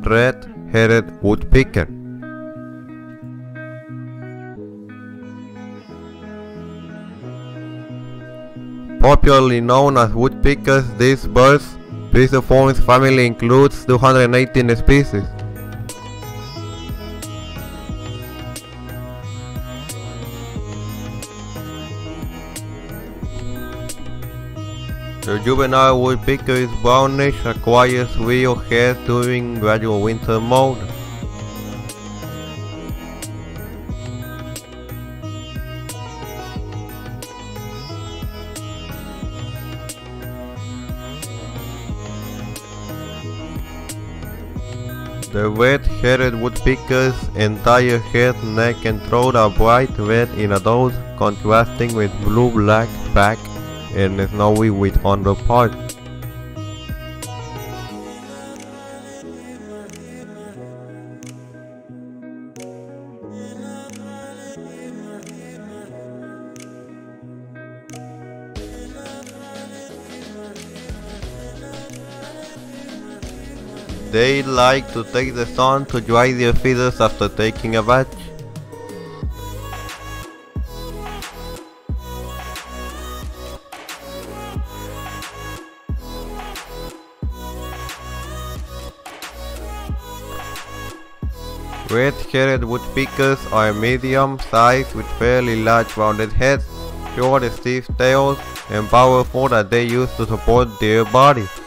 Red Headed Woodpecker. Popularly known as woodpeckers, this bird's Pisiforme family includes 218 species. The juvenile woodpecker is brownish, acquires real hair during gradual winter molt. The red-headed woodpecker's entire head, neck and throat are bright red in adults, contrasting with blue-black back and snowy with underpart. They like to take the sun to dry their feathers after taking a bath. Red-headed woodpeckers are medium-sized with fairly large rounded heads, short stiff tails, and powerful that they use to support their bodies.